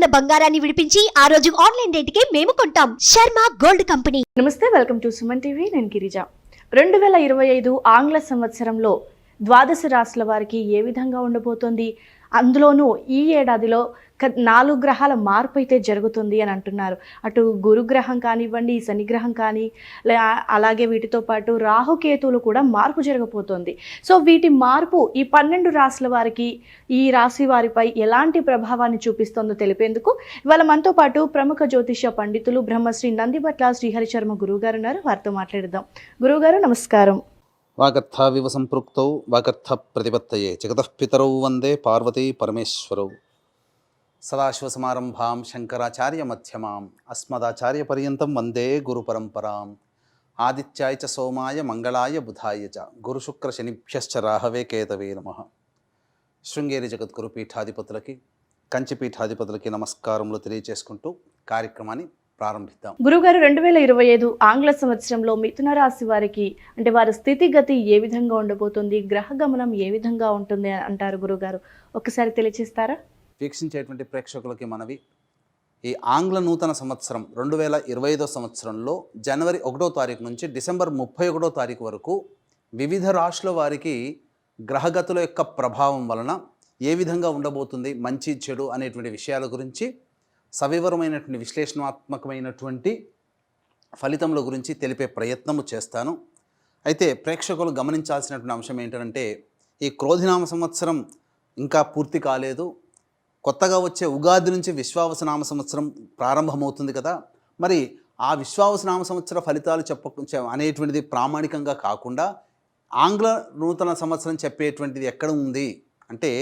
గ్రాముల బంగారాన్ని విడిపించి ఆ రోజు ఆన్లైన్ రేటుకే మేము కొంటాం. Sharma gold company. నమస్తే, వెల్కమ్ టు సుమన్ టీవీ. నేను గిరిజ. 2025 ఆంగ్ల సంవత్సరంలో ద్వాదశ రాశుల వారికి ఏ విధంగా ఉండబోతోంది, అందులోనూ ఈ ఏడాదిలో 4 గ్రహాల మార్పు అయితే జరుగుతుంది అని అంటున్నారు. అటు గురుగ్రహం కానివ్వండి, శనిగ్రహం కానీ, అలాగే వీటితో పాటు రాహుకేతువులు కూడా మార్పు జరగబోతోంది. సో వీటి మార్పు ఈ 12 రాశుల వారికి, ఈ రాశి వారిపై ఎలాంటి ప్రభావాన్ని చూపిస్తుందో తెలిపేందుకు ఇవాళ మనతో పాటు ప్రముఖ జ్యోతిష పండితులు బ్రహ్మశ్రీ నందిబట్ల శ్రీహరి శర్మ గురువుగారు ఉన్నారు. వారితో మాట్లాడదాం. గురువుగారు నమస్కారం. వాగర్థావివ సంపృక్తౌ వాగర్థ ప్రతిపత్తయే జగతః పితరౌ వందే పార్వతీ పరమేశ్వరౌ. సదాశివసమారంభాం శంకరాచార్య మధ్యమాం అస్మదాచార్య పర్యంతం వందే గురు పరంపరాం. ఆదిత్యాయ చ సోమాయ మంగళాయ బుధాయ చ గురుశుక్ర శనిభ్యశ్చ రాహవే కేతవే నమః. శృంగేరి జగద్గురు పీఠాధిపతులకి, కంచి పీఠాధిపతులకి నమస్కారములు తెలియజేసుకుంటూ కార్యక్రమాన్ని ప్రారంభిద్దాం. గురుగారు, 2025 ఆంగ్ల సంవత్సరంలో మిథున రాశి వారికి అంటే వారి స్థితిగతి ఏ విధంగా ఉండబోతుంది, గ్రహ గమనం ఏ విధంగా ఉంటుంది అంటారు గురుగారు? ఒకసారి తెలియజేస్తారా? వీక్షించేటువంటి ప్రేక్షకులకి మనవి, ఈ ఆంగ్ల నూతన సంవత్సరం 2025 సంవత్సరంలో జనవరి 1వ తారీఖు నుంచి డిసెంబర్ 31వ తారీఖు వరకు వివిధ రాశుల వారికి గ్రహగతుల యొక్క ప్రభావం వలన ఏ విధంగా ఉండబోతుంది, మంచి చెడు అనేటువంటి విషయాల గురించి సవివరమైనటువంటి విశ్లేషణాత్మకమైనటువంటి ఫలితముల గురించి తెలిపే ప్రయత్నము చేస్తాను. అయితే ప్రేక్షకులు గమనించాల్సినటువంటి అంశం ఏంటంటే, ఈ క్రోధినామ సంవత్సరం ఇంకా పూర్తి కాలేదు. కొత్తగా వచ్చే ఉగాది నుంచి విశ్వావసనామ సంవత్సరం ప్రారంభమవుతుంది కదా. మరి ఆ విశ్వావసనామ సంవత్సర ఫలితాలు అనేటువంటిది ప్రామాణికంగా కాకుండా ఆంగ్ల నూతన సంవత్సరం చెప్పేటువంటిది ఎక్కడ ఉంది అంటే,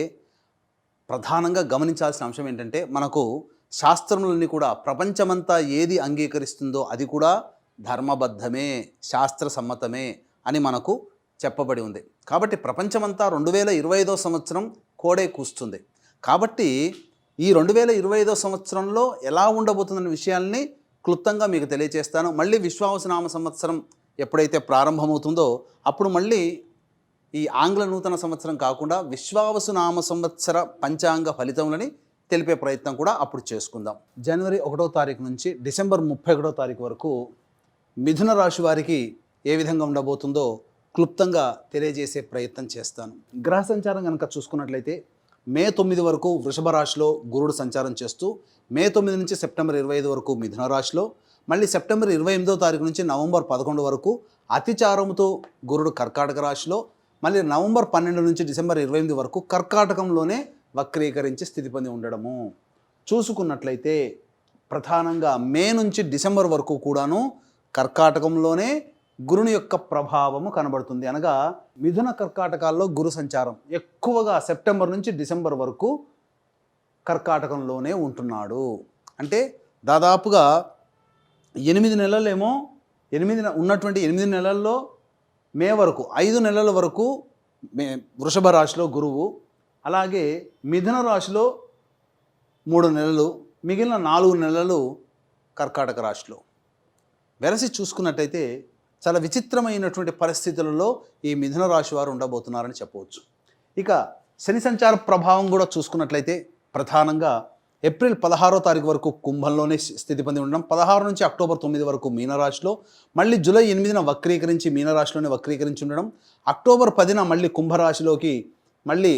ప్రధానంగా గమనించాల్సిన అంశం ఏంటంటే, మనకు శాస్త్రములన్నీ కూడా ప్రపంచమంతా ఏది అంగీకరిస్తుందో అది కూడా ధర్మబద్ధమే, శాస్త్ర సమ్మతమే అని మనకు చెప్పబడి ఉంది. కాబట్టి ప్రపంచమంతా 2025 సంవత్సరం కోడే కూస్తుంది. కాబట్టి ఈ 2025 సంవత్సరంలో ఎలా ఉండబోతుందనే విషయాల్ని క్లుప్తంగా మీకు తెలియజేస్తాను. మళ్ళీ విశ్వావసనామ సంవత్సరం ఎప్పుడైతే ప్రారంభమవుతుందో అప్పుడు మళ్ళీ ఈ ఆంగ్ల నూతన సంవత్సరం కాకుండా విశ్వావసునామ సంవత్సర పంచాంగ ఫలితములని తెలిపే ప్రయత్నం కూడా అప్పుడు చేసుకుందాం. జనవరి 1వ తారీఖు నుంచి డిసెంబర్ 31వ తారీఖు వరకు మిథున రాశి వారికి ఏ విధంగా ఉండబోతుందో క్లుప్తంగా తెలియజేసే ప్రయత్నం చేస్తాను. గ్రహ సంచారం కనుక చూసుకున్నట్లయితే మే 9 వరకు వృషభ రాశిలో గురుడు సంచారం చేస్తూ, మే 9 నుంచి సెప్టెంబర్ 25 వరకు మిథున రాశిలో, మళ్ళీ సెప్టెంబర్ 28వ తారీఖు నుంచి నవంబర్ 11 వరకు అతిచారముతో గురుడు కర్కాటక రాశిలో, మళ్ళీ నవంబర్ 12 నుంచి డిసెంబర్ 28 వరకు కర్కాటకంలోనే వక్రీకరించి స్థితి పొంది ఉండడము. చూసుకున్నట్లయితే ప్రధానంగా మే నుంచి డిసెంబర్ వరకు కూడాను కర్కాటకంలోనే గురుని యొక్క ప్రభావము కనబడుతుంది. అనగా మిథున కర్కాటకాల్లో గురు సంచారం ఎక్కువగా సెప్టెంబర్ నుంచి డిసెంబర్ వరకు కర్కాటకంలోనే ఉంటున్నాడు. అంటే దాదాపుగా 8 నెలలేమో ఉన్నటువంటి 8 నెలల్లో మే వరకు 5 నెలల వరకు వృషభ రాశిలో గురువు, అలాగే మిథున రాశిలో 3 నెలలు, మిగిలిన 4 నెలలు కర్కాటక రాశిలో. వెరసి చూసుకున్నట్టయితే చాలా విచిత్రమైనటువంటి పరిస్థితులలో ఈ మిథున రాశి వారు ఉండబోతున్నారని చెప్పవచ్చు. ఇక శని సంచార ప్రభావం కూడా చూసుకున్నట్లయితే ప్రధానంగా ఏప్రిల్ 16వ తారీఖు వరకు కుంభంలోనే స్థితి పొంది ఉండడం, 16 నుంచి అక్టోబర్ 9 వరకు మీనరాశిలో, మళ్ళీ జూలై 8న వక్రీకరించి మీనరాశిలోనే వక్రీకరించి ఉండడం, అక్టోబర్ 10న మళ్ళీ కుంభరాశిలోకి మళ్ళీ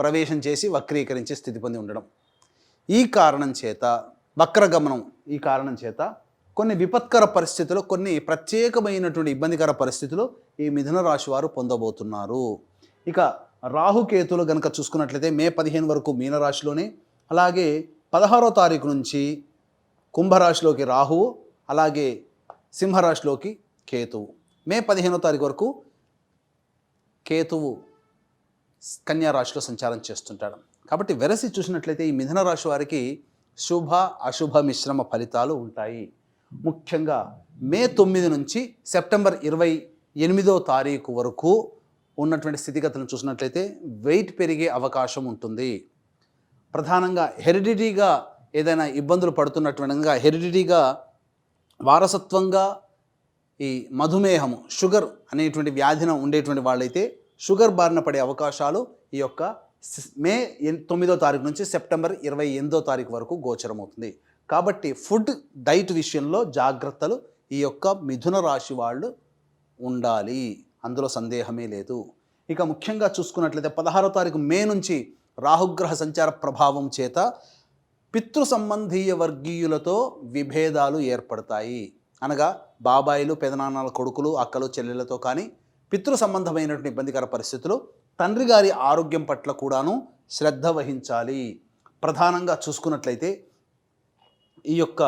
ప్రవేశం చేసి వక్రీకరించి స్థితి పొంది ఉండడం. ఈ కారణం చేత వక్రగమనం, ఈ కారణం చేత కొన్ని విపత్కర పరిస్థితులు, కొన్ని ప్రత్యేకమైనటువంటి ఇబ్బందికర పరిస్థితులు ఈ మిథున రాశి వారు పొందబోతున్నారు. ఇక రాహుకేతులు కనుక చూసుకున్నట్లయితే మే 15 వరకు మీనరాశిలోనే, అలాగే 16వ తారీఖు నుంచి కుంభరాశిలోకి రాహువు, అలాగే సింహరాశిలోకి కేతువు. మే 15వ తారీఖు వరకు కేతువు కన్యా రాశిలో సంచారం చేస్తుంటాడు. కాబట్టి వెరసి చూసినట్లయితే ఈ మిథున రాశి వారికి శుభ అశుభ మిశ్రమ ఫలితాలు ఉంటాయి. ముఖ్యంగా మే 9 నుంచి సెప్టెంబర్ 28వ తారీఖు వరకు ఉన్నటువంటి స్థితిగతులను చూసినట్లయితే వెయిట్ పెరిగే అవకాశం ఉంటుంది. ప్రధానంగా హెరిడిటీగా ఏదైనా ఇబ్బందులు పడుతున్నటువంటి, హెరిడిటీగా వారసత్వంగా ఈ మధుమేహము, షుగర్ అనేటువంటి వ్యాధిన ఉండేటువంటి వాళ్ళైతే షుగర్ బారిన పడే అవకాశాలు ఈ యొక్క మే 9వ తారీఖు నుంచి సెప్టెంబర్ 28వ తారీఖు వరకు గోచరమవుతుంది. కాబట్టి ఫుడ్ డైట్ విషయంలో జాగ్రత్తలు ఈ యొక్క మిథున రాశి వాళ్ళు ఉండాలి, అందులో సందేహమే లేదు. ఇక ముఖ్యంగా చూసుకున్నట్లయితే 16వ తారీఖు మే నుంచి రాహుగ్రహ సంచార ప్రభావం చేత పితృ సంబంధీయ వర్గీయులతో విభేదాలు ఏర్పడతాయి. అనగా బాబాయిలు, పెదనాన్నల కొడుకులు, అక్కలు, చెల్లెలతో కానీ పితృ సంబంధమైనటువంటి ఇబ్బందికర పరిస్థితులు, తండ్రి గారి ఆరోగ్యం పట్ల కూడాను శ్రద్ధ వహించాలి. ప్రధానంగా చూసుకున్నట్లయితే ఈ యొక్క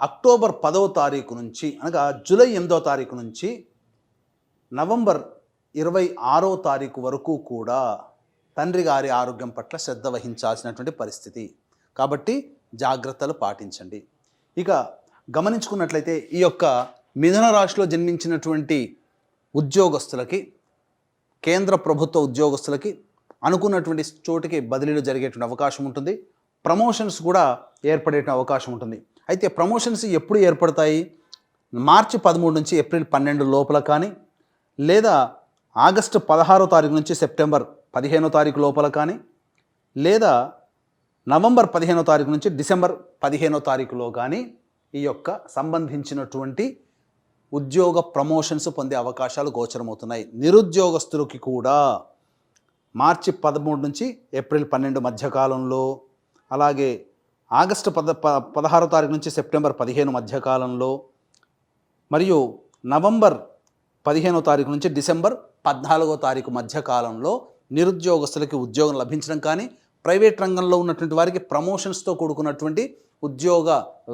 అక్టోబర్ 10వ తారీఖు నుంచి అనగా జూలై 8వ తారీఖు నుంచి నవంబర్ 26వ తారీఖు వరకు కూడా తండ్రి గారి ఆరోగ్యం పట్ల శ్రద్ధ వహించాల్సినటువంటి పరిస్థితి. కాబట్టి జాగ్రత్తలు పాటించండి. ఇక గమనించుకున్నట్లయితే ఈ యొక్క మిథున రాశిలో జన్మించినటువంటి ఉద్యోగస్తులకి, కేంద్ర ప్రభుత్వ ఉద్యోగస్తులకి అనుకున్నటువంటి చోటికి బదిలీలు జరిగేటువంటి అవకాశం ఉంటుంది. ప్రమోషన్స్ కూడా ఏర్పడే అవకాశం ఉంటుంది. అయితే ప్రమోషన్స్ ఎప్పుడు ఏర్పడతాయి? మార్చి 13 నుంచి ఏప్రిల్ 12 లోపల కానీ, లేదా ఆగస్టు 16వ తారీఖు నుంచి సెప్టెంబర్ 15వ తారీఖు లోపల కానీ, లేదా నవంబర్ 15వ తారీఖు నుంచి డిసెంబర్ 15వ తారీఖులో కానీ ఈ యొక్క సంబంధించినటువంటి ఉద్యోగ ప్రమోషన్స్ పొందే అవకాశాలు గోచరమవుతున్నాయి. నిరుద్యోగస్తులకి కూడా మార్చి 13 నుంచి ఏప్రిల్ 12 మధ్యకాలంలో, అలాగే ఆగస్టు 16వ తారీఖు నుంచి సెప్టెంబర్ 15 మధ్యకాలంలో, మరియు నవంబర్ 15వ తారీఖు నుంచి డిసెంబర్ 14వ తారీఖు మధ్యకాలంలో నిరుద్యోగస్తులకి ఉద్యోగం లభించడం కానీ, ప్రైవేట్ రంగంలో ఉన్నటువంటి వారికి ప్రమోషన్స్తో కూడుకున్నటువంటి ఉద్యోగ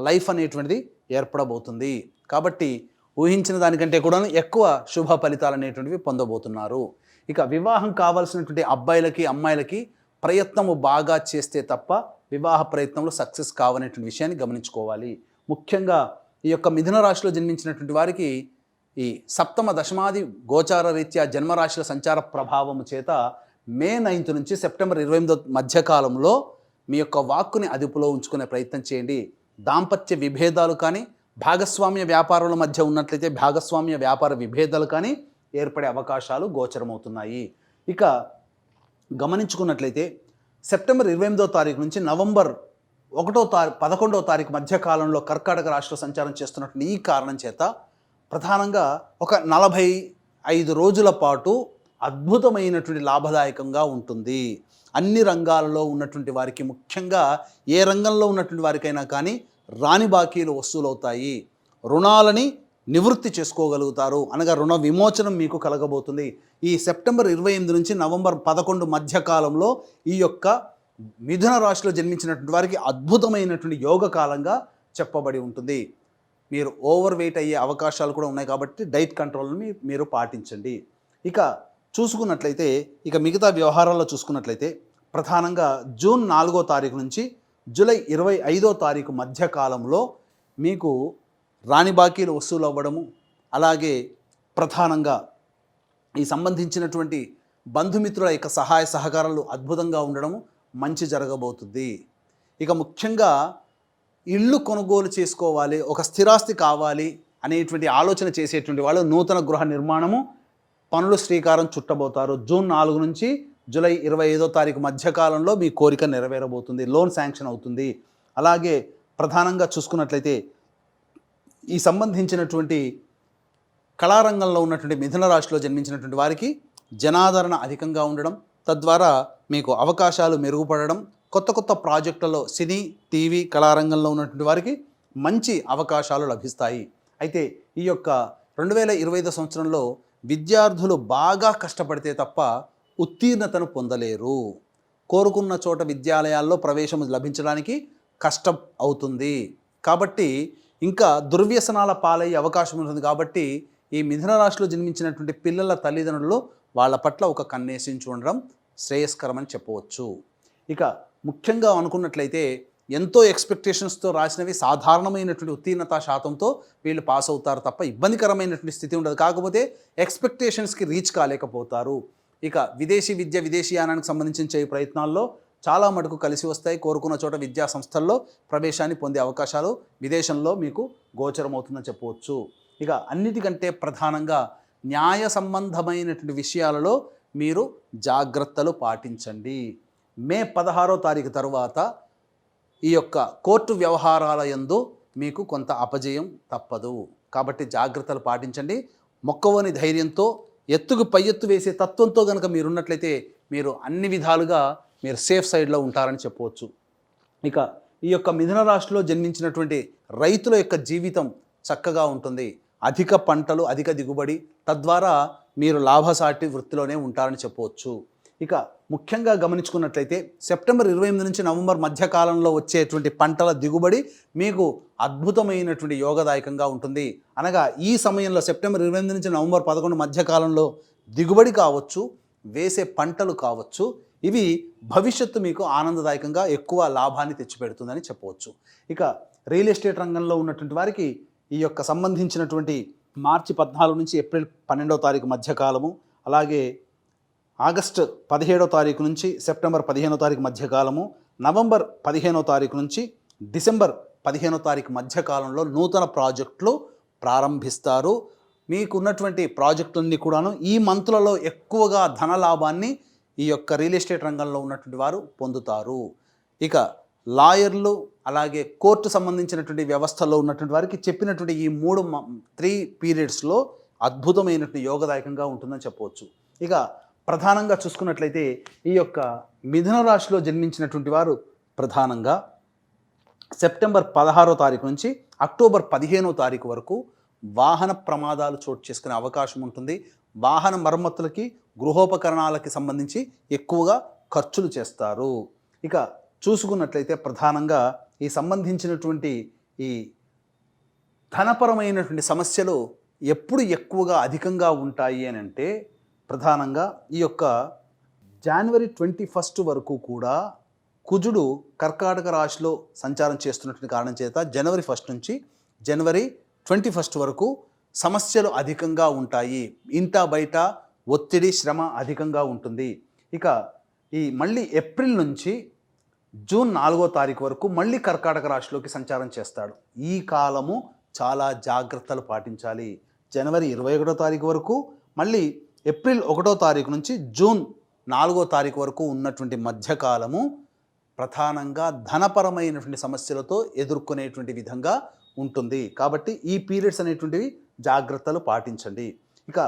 లైఫ్ అనేటువంటిది ఏర్పడబోతుంది. కాబట్టి ఊహించిన దానికంటే కూడా ఎక్కువ శుభ ఫలితాలు అనేటువంటివి పొందబోతున్నారు. ఇక వివాహం కావాల్సినటువంటి అబ్బాయిలకి, అమ్మాయిలకి ప్రయత్నము బాగా చేస్తే తప్ప వివాహ ప్రయత్నంలో సక్సెస్ కావనేటువంటి విషయాన్ని గమనించుకోవాలి. ముఖ్యంగా ఈ యొక్క మిథున రాశిలో జన్మించినటువంటి వారికి ఈ సప్తమ దశమాది గోచార రీత్యా జన్మరాశుల సంచార ప్రభావము చేత మే 9 నుంచి సెప్టెంబర్ 28 మధ్యకాలంలో మీ యొక్క వాక్కుని అదుపులో ఉంచుకునే ప్రయత్నం చేయండి. దాంపత్య విభేదాలు కానీ, భాగస్వామ్య వ్యాపారాల మధ్య ఉన్నట్లయితే భాగస్వామ్య వ్యాపార విభేదాలు కానీ ఏర్పడే అవకాశాలు గోచరమవుతున్నాయి. ఇక గమనించుకున్నట్లయితే సెప్టెంబర్ 28వ తారీఖు నుంచి నవంబర్ 11వ తారీఖు మధ్యకాలంలో కర్కాటక రాశిలో సంచారం చేస్తున్నటువంటి ఈ కారణం చేత ప్రధానంగా ఒక 45 రోజుల పాటు అద్భుతమైనటువంటి లాభదాయకంగా ఉంటుంది. అన్ని రంగాలలో ఉన్నటువంటి వారికి, ముఖ్యంగా ఏ రంగంలో ఉన్నటువంటి వారికైనా కానీ రాని బాకీలు వసూలవుతాయి. రుణాలని నివృత్తి చేసుకోగలుగుతారు, అనగా రుణ విమోచనం మీకు కలగబోతుంది. ఈ సెప్టెంబర్ 28 నుంచి నవంబర్ 11 మధ్యకాలంలో ఈ యొక్క మిథున రాశిలో జన్మించినటువంటి వారికి అద్భుతమైనటువంటి యోగ కాలంగా చెప్పబడి ఉంటుంది. మీరు ఓవర్ వెయిట్ అయ్యే అవకాశాలు కూడా ఉన్నాయి కాబట్టి డైట్ కంట్రోల్ని మీరు పాటించండి. ఇక చూసుకున్నట్లయితే ఇక మిగతా వ్యవహారాల్లో చూసుకున్నట్లయితే ప్రధానంగా జూన్ 4వ తారీఖు నుంచి జూలై 25వ తారీఖు మధ్యకాలంలో మీకు రాని బాకీలు వసూలు అవ్వడము, అలాగే ప్రధానంగా ఈ సంబంధించినటువంటి బంధుమిత్రుల యొక్క సహాయ సహకారాలు అద్భుతంగా ఉండడము మంచి జరగబోతుంది. ఇక ముఖ్యంగా ఇల్లు కొనుగోలు చేసుకోవాలి, ఒక స్థిరాస్తి కావాలి అనేటువంటి ఆలోచన చేసేటువంటి వాళ్ళు నూతన గృహ నిర్మాణము పనులు శ్రీకారం చుట్టబోతారు. జూన్ 4 నుంచి జూలై 25వ తారీఖు మధ్యకాలంలో మీ కోరిక నెరవేరబోతుంది, లోన్ శాంక్షన్ అవుతుంది. అలాగే ప్రధానంగా చూసుకున్నట్లయితే ఈ సంబంధించినటువంటి కళారంగంలో ఉన్నటువంటి మిథున రాశిలో జన్మించినటువంటి వారికి జనాదరణ అధికంగా ఉండడం, తద్వారా మీకు అవకాశాలు మెరుగుపడడం, కొత్త కొత్త ప్రాజెక్టులలో సినీ, టీవీ, కళారంగంలో ఉన్నటువంటి వారికి మంచి అవకాశాలు లభిస్తాయి. అయితే ఈ యొక్క 2025 సంవత్సరంలో విద్యార్థులు బాగా కష్టపడితే తప్ప ఉత్తీర్ణతను పొందలేరు. కోరుకున్న చోట విద్యాలయాల్లో ప్రవేశం లభించడానికి కష్టం అవుతుంది. కాబట్టి ఇంకా దుర్వ్యసనాల పాలయ్యే అవకాశం ఉంటుంది. కాబట్టి ఈ మిథున రాశిలో జన్మించినటువంటి పిల్లల తల్లిదండ్రులు వాళ్ళ పట్ల ఒక కన్నేసి చూడడం శ్రేయస్కరమని చెప్పవచ్చు. ఇక ముఖ్యంగా అనుకున్నట్లయితే ఎంతో ఎక్స్పెక్టేషన్స్తో రాసినవి సాధారణమైనటువంటి ఉత్తీర్ణత శాతంతో వీళ్ళు పాస్ అవుతారు తప్ప ఇబ్బందికరమైనటువంటి స్థితి ఉండదు. కాకపోతే ఎక్స్పెక్టేషన్స్కి రీచ్ కాలేకపోతారు. ఇక విదేశీ విద్య, విదేశీయానానికి సంబంధించిన ప్రయత్నాల్లో చాలా మటుకు కలిసి వస్తాయి. కోరుకున్న చోట విద్యా సంస్థల్లో ప్రవేశాన్ని పొందే అవకాశాలు విదేశంలో మీకు గోచరమవుతుందని చెప్పవచ్చు. ఇక అన్నిటికంటే ప్రధానంగా న్యాయ సంబంధమైనటువంటి విషయాలలో మీరు జాగ్రత్తలు పాటించండి. మే 16వ తారీఖు తర్వాత ఈ యొక్క కోర్టు వ్యవహారాల యందు మీకు కొంత అపజయం తప్పదు. కాబట్టి జాగ్రత్తలు పాటించండి. మొక్కవని ధైర్యంతో ఎత్తుకు పై ఎత్తు వేసే తత్వంతో కనుక మీరున్నట్లయితే మీరు అన్ని విధాలుగా మీరు సేఫ్ సైడ్లో ఉంటారని చెప్పవచ్చు. ఇక ఈ యొక్క మిథున రాశిలో జన్మించినటువంటి రైతుల యొక్క జీవితం చక్కగా ఉంటుంది. అధిక పంటలు, అధిక దిగుబడి, తద్వారా మీరు లాభసాటి వృత్తిలోనే ఉంటారని చెప్పవచ్చు. ఇక ముఖ్యంగా గమనించుకున్నట్లయితే సెప్టెంబర్ 28 నుంచి నవంబర్ మధ్యకాలంలో వచ్చేటువంటి పంటల దిగుబడి మీకు అద్భుతమైనటువంటి యోగదాయకంగా ఉంటుంది. అనగా ఈ సమయంలో సెప్టెంబర్ 28 నుంచి నవంబర్ 11 మధ్యకాలంలో దిగుబడి కావచ్చు, వేసే పంటలు కావచ్చు, ఇవి భవిష్యత్తు మీకు ఆనందదాయకంగా ఎక్కువ లాభాన్ని తెచ్చిపెడుతుందని చెప్పవచ్చు. ఇక రియల్ ఎస్టేట్ రంగంలో ఉన్నటువంటి వారికి ఈ యొక్క సంబంధించినటువంటి మార్చి 14 నుంచి ఏప్రిల్ 12వ తారీఖు మధ్యకాలము, అలాగే ఆగస్టు 17వ తారీఖు నుంచి సెప్టెంబర్ 15వ తారీఖు మధ్యకాలము, నవంబర్ 15వ తారీఖు నుంచి డిసెంబర్ 15వ తారీఖు మధ్యకాలంలో నూతన ప్రాజెక్టులు ప్రారంభిస్తారు. మీకున్నటువంటి ప్రాజెక్టులన్నీ కూడాను ఈ మంత్లలో ఎక్కువగా ధన లాభాన్ని ఈ యొక్క రియల్ ఎస్టేట్ రంగంలో ఉన్నటువంటి వారు పొందుతారు. ఇక లాయర్లు, అలాగే కోర్టు సంబంధించినటువంటి వ్యవస్థలో ఉన్నటువంటి వారికి చెప్పినటువంటి ఈ 3 పీరియడ్స్లో అద్భుతమైనటువంటి యోగదాయకంగా ఉంటుందని చెప్పవచ్చు. ఇక ప్రధానంగా చూసుకున్నట్లయితే ఈ యొక్క మిథున రాశిలో జన్మించినటువంటి వారు ప్రధానంగా సెప్టెంబర్ 16వ తారీఖు నుంచి అక్టోబర్ 15వ తారీఖు వరకు వాహన ప్రమాదాలు చోటు చేసుకునే అవకాశం ఉంటుంది. వాహన మరమ్మతులకి, గృహోపకరణాలకి సంబంధించి ఎక్కువగా ఖర్చులు చేస్తారు. ఇక చూసుకున్నట్లయితే ప్రధానంగా ఈ సంబంధించినటువంటి ఈ ధనపరమైనటువంటి సమస్యలు ఎప్పుడు ఎక్కువగా అధికంగా ఉంటాయి అని అంటే ప్రధానంగా ఈ యొక్క జనవరి 21 వరకు కూడా కుజుడు కర్కాటక రాశిలో సంచారం చేస్తున్నటువంటి కారణం చేత జనవరి 1 నుంచి జనవరి 21 వరకు సమస్యలు అధికంగా ఉంటాయి. ఇంట బయట ఒత్తిడి, శ్రమ అధికంగా ఉంటుంది. ఇక ఈ మళ్ళీ ఏప్రిల్ నుంచి జూన్ 4వ తారీఖు వరకు మళ్ళీ కర్కాటక రాశిలోకి సంచారం చేస్తాడు. ఈ కాలము చాలా జాగ్రత్తలు పాటించాలి. జనవరి 21వ తారీఖు వరకు, మళ్ళీ ఏప్రిల్ 1వ తారీఖు నుంచి జూన్ 4వ తారీఖు వరకు ఉన్నటువంటి మధ్యకాలము ప్రధానంగా ధనపరమైనటువంటి సమస్యలతో ఎదుర్కొనేటువంటి విధంగా ఉంటుంది. కాబట్టి ఈ పీరియడ్స్ అనేటువంటివి జాగ్రత్తలు పాటించండి. ఇక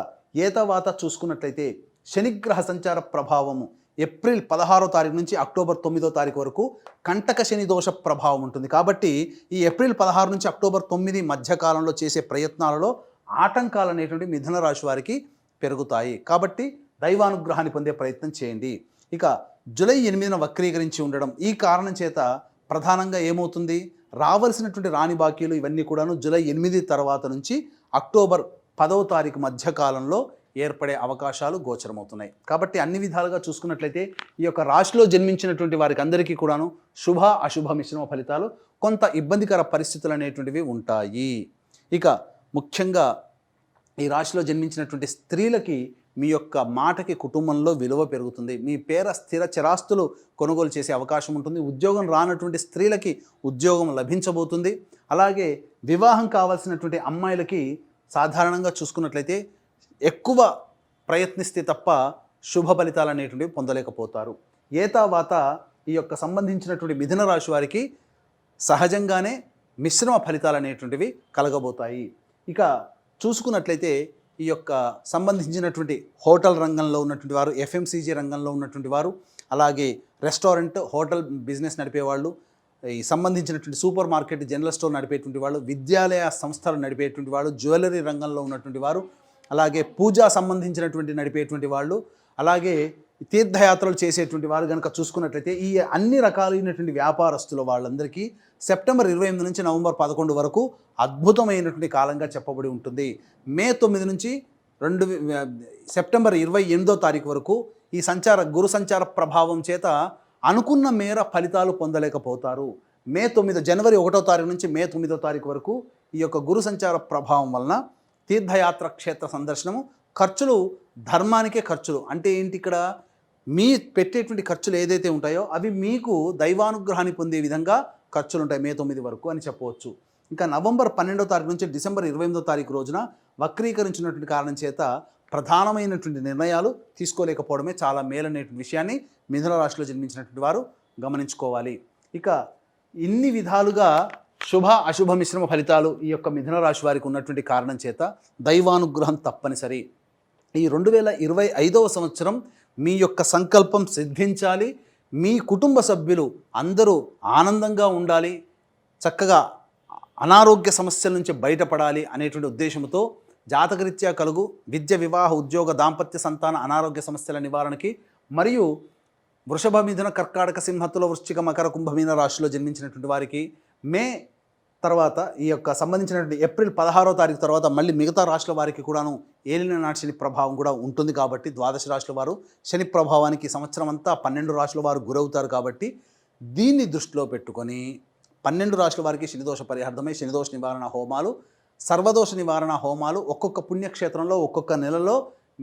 ఏతవాత చూసుకున్నట్లయితే శనిగ్రహ సంచార ప్రభావము ఏప్రిల్ 16వ తారీఖు నుంచి అక్టోబర్ 9వ తారీఖు వరకు కంటక శని దోష ప్రభావం ఉంటుంది. కాబట్టి ఈ ఏప్రిల్ 16 నుంచి అక్టోబర్ 9 మధ్యకాలంలో చేసే ప్రయత్నాలలో ఆటంకాలు అనేటువంటి మిథున రాశి వారికి పెరుగుతాయి. కాబట్టి దైవానుగ్రహాన్ని పొందే ప్రయత్నం చేయండి. ఇక జూలై 8న వక్రీకరించి ఉండడం, ఈ కారణం చేత ప్రధానంగా ఏమవుతుంది, రావాల్సినటువంటి రాణి బాకీలు ఇవన్నీ కూడాను జూలై 8 తర్వాత నుంచి అక్టోబర్ 10వ తారీఖు మధ్యకాలంలో ఏర్పడే అవకాశాలు గోచరమవుతున్నాయి. కాబట్టి అన్ని విధాలుగా చూసుకున్నట్లయితే ఈ యొక్క రాశిలో జన్మించినటువంటి వారికి అందరికీ కూడాను శుభ అశుభ మిశ్రమ ఫలితాలు, కొంత ఇబ్బందికర పరిస్థితులు అనేటువంటివి ఉంటాయి. ఇక ముఖ్యంగా ఈ రాశిలో జన్మించినటువంటి స్త్రీలకి మీ యొక్క మాటకి కుటుంబంలో విలువ పెరుగుతుంది. మీ పేర స్థిర చిరాస్తులు కొనుగోలు చేసే అవకాశం ఉంటుంది. ఉద్యోగం రానటువంటి స్త్రీలకి ఉద్యోగం లభించబోతుంది. అలాగే వివాహం కావాల్సినటువంటి అమ్మాయిలకి సాధారణంగా చూసుకున్నట్లయితే ఎక్కువ ప్రయత్నిస్తే తప్ప శుభ ఫలితాలు అనేటువంటివి పొందలేకపోతారు. ఏతావాత ఈ యొక్క సంబంధించినటువంటి మిథున రాశి వారికి సహజంగానే మిశ్రమ ఫలితాలు అనేటువంటివి కలగబోతాయి. ఇక చూసుకున్నట్లయితే ఈ యొక్క సంబంధించినటువంటి హోటల్ రంగంలో ఉన్నటువంటి వారు, ఎఫ్ఎంసీజీ రంగంలో ఉన్నటువంటి వారు, అలాగే రెస్టారెంట్, హోటల్ బిజినెస్ నడిపేవాళ్ళు, ఈ సంబంధించినటువంటి సూపర్ మార్కెట్, జనరల్ స్టోర్ నడిపేటువంటి వాళ్ళు, విద్యాలయ సంస్థలు నడిపేటువంటి వాళ్ళు, జ్యువెలరీ రంగంలో ఉన్నటువంటి వారు, అలాగే పూజా సంబంధించినటువంటి నడిపేటువంటి వాళ్ళు, అలాగే తీర్థయాత్రలు చేసేటువంటి వారు కనుక చూసుకున్నట్లయితే ఈ అన్ని రకాలైనటువంటి వ్యాపారస్తుల వాళ్ళందరికీ సెప్టెంబర్ 28 నుంచి నవంబర్ 11 వరకు అద్భుతమైనటువంటి కాలంగా చెప్పబడి ఉంటుంది. మే 9 నుంచి సెప్టెంబర్ 28వ తారీఖు వరకు ఈ గురు సంచార ప్రభావం చేత అనుకున్న మేర ఫలితాలు పొందలేకపోతారు. జనవరి 1వ తారీఖు నుంచి మే 9వ తారీఖు వరకు ఈ యొక్క గురు సంచార ప్రభావం వలన తీర్థయాత్ర క్షేత్ర సందర్శనము, ఖర్చులు ధర్మానికే ఖర్చులు. అంటే ఏంటి, ఇక్కడ మీ పెట్టేటువంటి ఖర్చులు ఏదైతే ఉంటాయో అవి మీకు దైవానుగ్రహాన్ని పొందే విధంగా ఖర్చులు ఉంటాయి మే 9 వరకు అని చెప్పవచ్చు. ఇంకా నవంబర్ 12వ తారీఖు నుంచి డిసెంబర్ 28వ తారీఖు రోజున వక్రీకరించినటువంటి కారణం చేత ప్రధానమైనటువంటి నిర్ణయాలు తీసుకోలేకపోవడమే చాలా మేలనేటువంటి విషయాన్ని మిథున రాశిలో జన్మించినటువంటి వారు గమనించుకోవాలి. ఇక ఇన్ని విధాలుగా శుభ అశుభ మిశ్రమ ఫలితాలు ఈ యొక్క మిథున రాశి వారికి ఉన్నటువంటి కారణం చేత దైవానుగ్రహం తప్పనిసరి. ఈ 2025వ సంవత్సరం మీ యొక్క సంకల్పం సిద్ధించాలి, మీ కుటుంబ సభ్యులు అందరూ ఆనందంగా ఉండాలి, చక్కగా అనారోగ్య సమస్యల నుంచి బయటపడాలి అనేటువంటి ఉద్దేశంతో జాతకరీత్యా కలుగు విద్య, వివాహ, ఉద్యోగ, దాంపత్య, సంతాన అనారోగ్య సమస్యల నివారణకి మరియు వృషభ, మిథున, కర్కాటక, సింహతుల, వృశ్చిక, మకర, కుంభ, మీన రాశిలో జన్మించినటువంటి వారికి మే తర్వాత ఈ యొక్క సంబంధించినటువంటి ఏప్రిల్ 16వ తారీఖు తర్వాత మళ్ళీ మిగతా రాశుల వారికి కూడాను ఏలిన నాటి శని ప్రభావం కూడా ఉంటుంది. కాబట్టి ద్వాదశ రాశుల వారు శని ప్రభావానికి సంవత్సరం అంతా 12 రాశుల వారు గురవుతారు. కాబట్టి దీన్ని దృష్టిలో పెట్టుకొని 12 రాశుల వారికి శనిదోష పరిహార్థమై శనిదోష నివారణ హోమాలు, సర్వదోష నివారణ హోమాలు ఒక్కొక్క పుణ్యక్షేత్రంలో ఒక్కొక్క నెలలో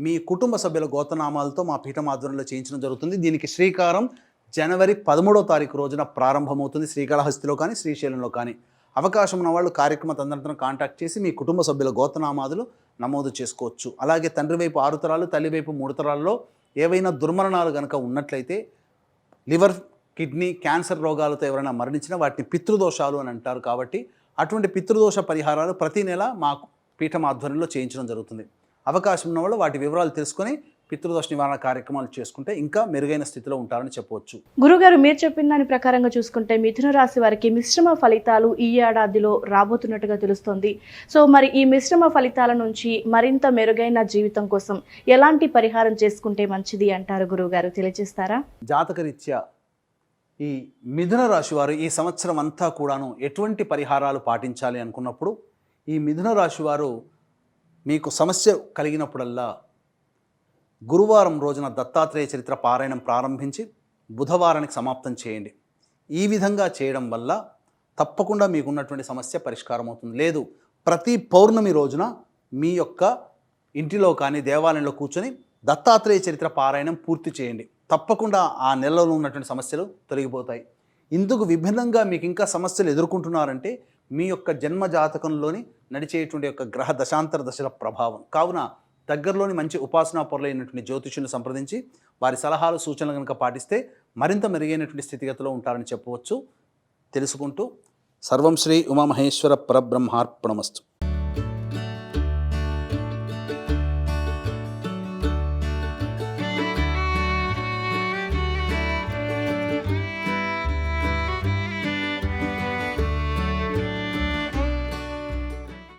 మీ కుటుంబ సభ్యుల గోత్రనామాలతో మా పీఠం ఆధ్వర్యంలో చేయించడం జరుగుతుంది. దీనికి శ్రీకారం జనవరి 13వ తారీఖు రోజున ప్రారంభమవుతుంది. శ్రీకాళహస్తిలో కానీ శ్రీశైలంలో కానీ. అవకాశం ఉన్న వాళ్ళు కార్యక్రమ తదనంతరం కాంటాక్ట్ చేసి మీ కుటుంబ సభ్యుల గోత్రనామాదులు నమోదు చేసుకోవచ్చు. అలాగే తండ్రి వైపు 6 తరాలు, తల్లి వైపు 3 తరాల్లో ఏవైనా దుర్మరణాలు కనుక ఉన్నట్లయితే, లివర్, కిడ్నీ, క్యాన్సర్ రోగాలతో ఎవరైనా మరణించినా వాటిని పితృదోషాలు అని అంటారు. కాబట్టి అటువంటి పితృదోష పరిహారాలు ప్రతి నెల మా పీఠం ఆధ్వర్యంలో చేయించడం జరుగుతుంది. అవకాశం ఉన్న వాళ్ళు వాటి వివరాలు తెలుసుకొని పితృదోష నివారణ కార్యక్రమాలు చేసుకుంటే ఇంకా మెరుగైన స్థితిలో ఉంటారని చెప్పవచ్చు. గురుగారు, మీరు చెప్పిన దాని ప్రకారంగా చూసుకుంటే మిథున రాశి వారికి మిశ్రమ ఫలితాలు ఈ ఏడాదిలో రాబోతున్నట్టుగా తెలుస్తోంది. సో మరి ఈ మిశ్రమ ఫలితాల నుంచి మరింత మెరుగైన జీవితం కోసం ఎలాంటి పరిహారం చేసుకుంటే మంచిది అంటారు గురువుగారు, తెలియజేస్తారా? జాతకరీత్యా ఈ మిథున రాశి వారు ఈ సంవత్సరం అంతా కూడాను ఎటువంటి పరిహారాలు పాటించాలి అనుకున్నప్పుడు, ఈ మిథున రాశి వారు మీకు సమస్య కలిగినప్పుడల్లా గురువారం రోజున దత్తాత్రేయ చరిత్ర పారాయణం ప్రారంభించి బుధవారానికి సమాప్తం చేయండి. ఈ విధంగా చేయడం వల్ల తప్పకుండా మీకున్నటువంటి సమస్య పరిష్కారం అవుతుంది. లేదు, ప్రతి పౌర్ణమి రోజున మీ యొక్క ఇంటిలో కానీ దేవాలయంలో కూర్చొని దత్తాత్రేయ చరిత్ర పారాయణం పూర్తి చేయండి. తప్పకుండా ఆ నెలలో ఉన్నటువంటి సమస్యలు తొలగిపోతాయి. ఇందుకు విభిన్నంగా మీకు ఇంకా సమస్యలు ఎదుర్కొంటున్నారంటే మీ యొక్క జన్మ జాతకంలోని నడిచేటువంటి యొక్క గ్రహ దశాంతర దశల ప్రభావం. కావున దగ్గరలోని మంచి ఉపాసనా పొరలైనటువంటి జ్యోతిషులను సంప్రదించి వారి సలహాలు, సూచనలు కనుక పాటిస్తే మరింత మెరుగైనటువంటి స్థితిగతిలో ఉంటారని చెప్పవచ్చు. తెలుసుకుంటూ సర్వం శ్రీ ఉమామహేశ్వర పరబ్రహ్మార్పణమస్తు.